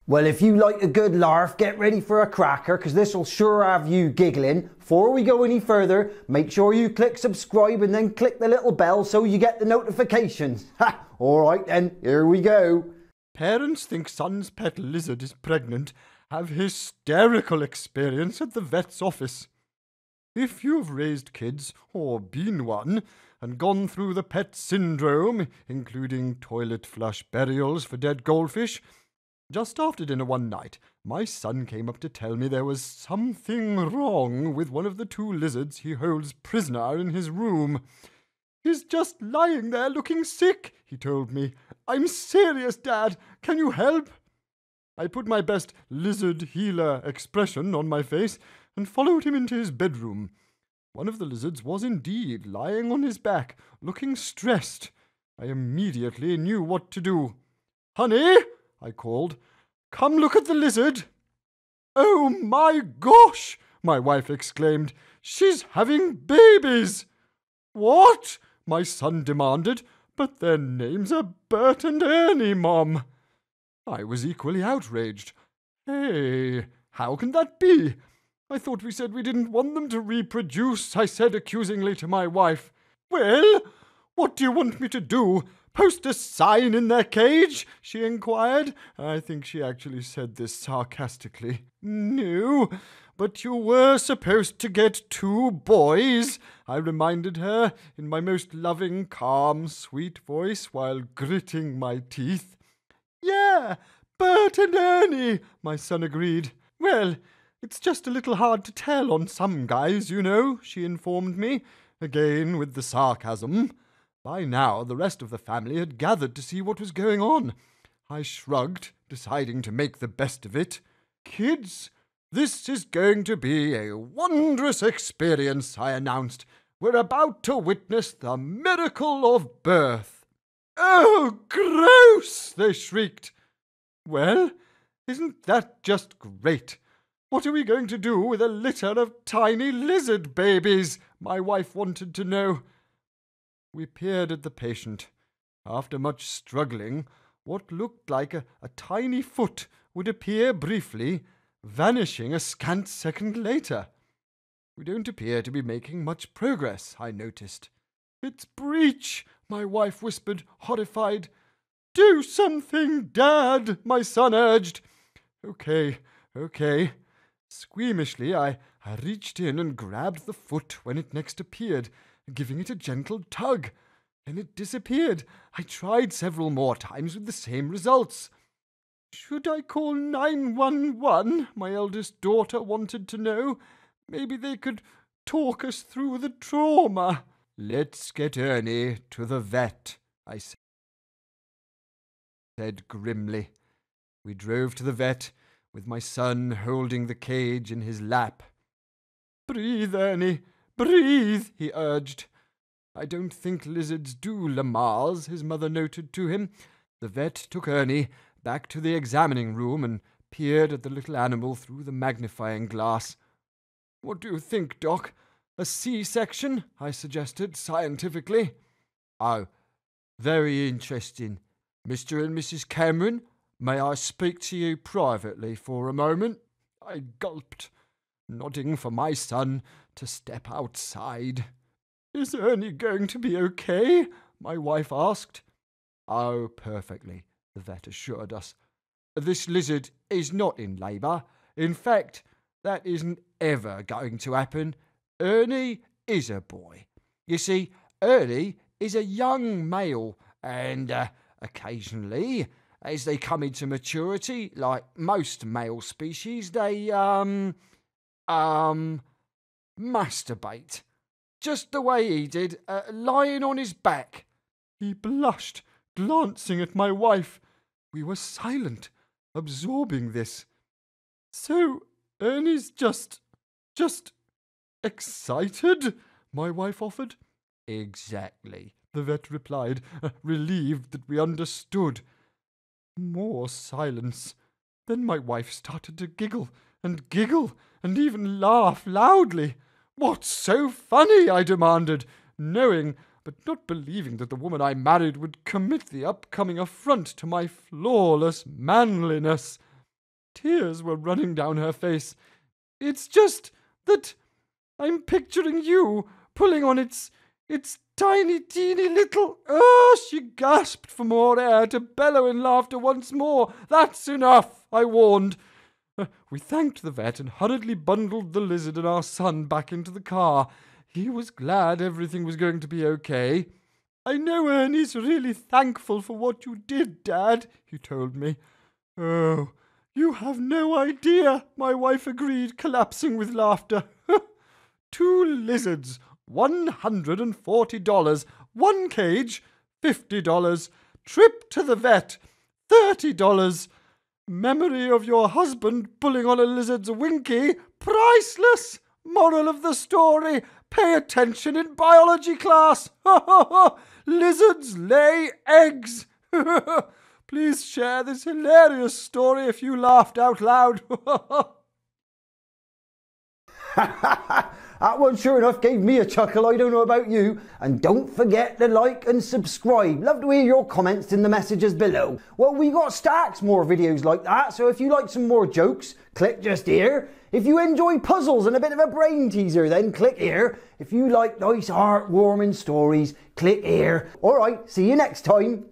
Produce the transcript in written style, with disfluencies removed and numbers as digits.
Well, if you like a good laugh, get ready for a cracker, because this will sure have you giggling. Before we go any further, make sure you click subscribe and then click the little bell so you get the notifications. Ha! Alright then, here we go. Parents think son's pet lizard is pregnant have hysterical experience at the vet's office. If you've raised kids, or been one, and gone through the pet syndrome, including toilet flush burials for dead goldfish, just after dinner one night, my son came up to tell me there was something wrong with one of the two lizards he holds prisoner in his room. "He's just lying there looking sick," he told me. "I'm serious, Dad. Can you help?" I put my best lizard healer expression on my face and followed him into his bedroom. One of the lizards was indeed lying on his back, looking stressed. I immediately knew what to do. "Honey," I called, "come look at the lizard." "Oh my gosh!" my wife exclaimed. "She's having babies." "What?" my son demanded. "But their names are Bert and Ernie, Mom." I was equally outraged. "Hey, how can that be? I thought we said we didn't want them to reproduce," I said accusingly to my wife. "Well, what do you want me to do? Post a sign in their cage?" she inquired. I think she actually said this sarcastically. "No, but you were supposed to get 2 boys," I reminded her in my most loving, calm, sweet voice while gritting my teeth. "Yeah, Bert and Ernie," my son agreed. "Well, it's just a little hard to tell on some guys, you know," she informed me, again with the sarcasm. By now, the rest of the family had gathered to see what was going on. I shrugged, deciding to make the best of it. "Kids, this is going to be a wondrous experience," I announced. "We're about to witness the miracle of birth." "Oh, gross!" they shrieked. "Well, isn't that just great? What are we going to do with a litter of tiny lizard babies?" my wife wanted to know. We peered at the patient. After much struggling, what looked like a tiny foot would appear briefly, vanishing a scant second later. "We don't appear to be making much progress," I noticed. "It's breech," my wife whispered, horrified. "Do something, Dad," my son urged. Okay. Squeamishly, I reached in and grabbed the foot when it next appeared, giving it a gentle tug. Then it disappeared. I tried several more times with the same results. "Should I call 911? my eldest daughter wanted to know. "Maybe they could talk us through the trauma." "Let's get Ernie to the vet," I said grimly. We drove to the vet, with my son holding the cage in his lap. "Breathe, Ernie, breathe," he urged. "I don't think lizards do, Lamars," his mother noted to him. The vet took Ernie back to the examining room and peered at the little animal through the magnifying glass. "What do you think, Doc? A C-section?" I suggested scientifically. "Oh, very interesting. Mr. and Mrs. Cameron, may I speak to you privately for a moment?" I gulped, nodding for my son to step outside. "Is Ernie going to be okay?" my wife asked. "Oh, perfectly," the vet assured us. "This lizard is not in labour. In fact, that isn't ever going to happen. Ernie is a boy. You see, Ernie is a young male, and occasionally, as they come into maturity, like most male species, they, masturbate. Just the way he did, lying on his back." He blushed, glancing at my wife. We were silent, absorbing this. "So, Ernie's just excited?" my wife offered. "Exactly," the vet replied, relieved that we understood. More silence. Then my wife started to giggle and even laugh loudly. "What's so funny?" I demanded, knowing but not believing that the woman I married would commit the upcoming affront to my flawless manliness. Tears were running down her face. "It's just that I'm picturing you pulling on its tiny, teeny little—" "Oh!" She gasped for more air, to bellow in laughter once more. "That's enough," I warned. We thanked the vet and hurriedly bundled the lizard and our son back into the car. He was glad everything was going to be okay. "I know Ernie's really thankful for what you did, Dad," he told me. "Oh, you have no idea," my wife agreed, collapsing with laughter. 2 lizards, $140. 1 cage, $50. Trip to the vet, $30. Memory of your husband pulling on a lizard's winky, priceless. Moral of the story, pay attention in biology class. Lizards lay eggs. Please share this hilarious story if you laughed out loud. That one sure enough gave me a chuckle, I don't know about you. And don't forget to like and subscribe. Love to hear your comments in the messages below. Well, we got stacks more videos like that, so if you like some more jokes, click just here. If you enjoy puzzles and a bit of a brain teaser, then click here. If you like nice heartwarming stories, click here. Alright, see you next time.